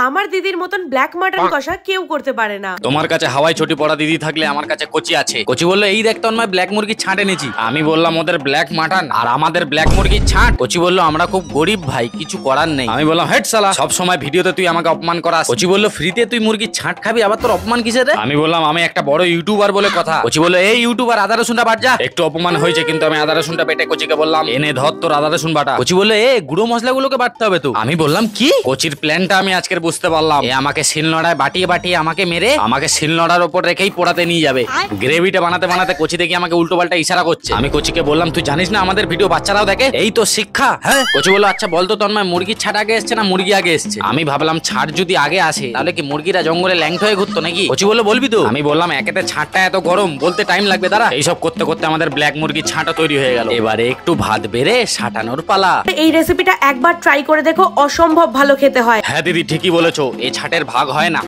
আমার দিদির মতন ব্ল্যাক মাটন কষা কেউ করতে পারে না। তোমার কাছে হাওয়াই ছুটি পড়া দিদি থাকলে আমার কাছে কচি আছে। কচি বললো এই দেখ তন্ময় ব্ল্যাক মুরগি ছাঁট এনেছি। আমি বললাম ওদের ব্ল্যাক মাটন আর আমাদের ব্ল্যাক মুরগি ছাঁট। কচি বললো আমরা খুব গরিব ভাই, কিছু করার নেই। আমি বললাম হেড সালা, সব সময় ভিডিওতে তুই আমাকে অপমান করাস। কচি বললো ফ্রিতে তুই মুরগি ছাঁট খাবি, আবার তোর অপমান কিসের? আমি বললাম আমি একটা বড় ইউটিউবার বলে কথা। কচি বললো এই ইউটিউবার আদা রসুনটা বাট যা। একটু অপমান হয়েছে কিন্তু আমি আদা রসুনটা বেটে কচিকে বললাম এনে ধর তোর আদা রসুন বাটা। কচি বললো এ গুঁড়ো মশলাগুলোকে বাটতে হবে তো। আমি বললাম কি? কচির প্ল্যানটা আমি আজকের বুঝতে পারলাম। এ আমাকে শিলনোড়ায় বাটিয়ে বাটিয়ে আমাকে মেরে আমাকে শিলনোড়ার উপর রেখেই পোড়াতে নিয়ে যাবে। গ্রেভিটা বানাতে বানাতে কচি দেখি আমাকে উল্টো পাল্টা ইশারা করছে। আমি কচিকে বললাম তুই জানিস না আমাদের ভিডিও বাচ্চারাও দেখে, এই তো শিক্ষা। হ্যাঁ কচি বললো আচ্ছা বলতো তন্ময় মুরগির ছাট আগে এসছে না মুরগি আগে এসছে? আমি ভাবলাম ছাট যদি আগে আসে তাহলে কি মুরগিরা জঙ্গলে ল্যাংট হয়ে ঘুরতো নাকি? কচি বললো বলবি তো। আমি বললাম একেতে ছাটটা এত গরম, বলতে টাইম লাগবে দাঁড়া। এইসব করতে করতে আমাদের ব্ল্যাক মুরগির ছাঁটা তৈরি হয়ে গেল। এবারে একটু ভাত বেড়ে সাঁটানোর পালা। এই রেসিপিটা একবার ট্রাই করে দেখো, অসম্ভব ভালো খেতে হয়। হ্যাঁ দিদি ঠিকই বলেছো, এই ছাটের ভাগ হয় না।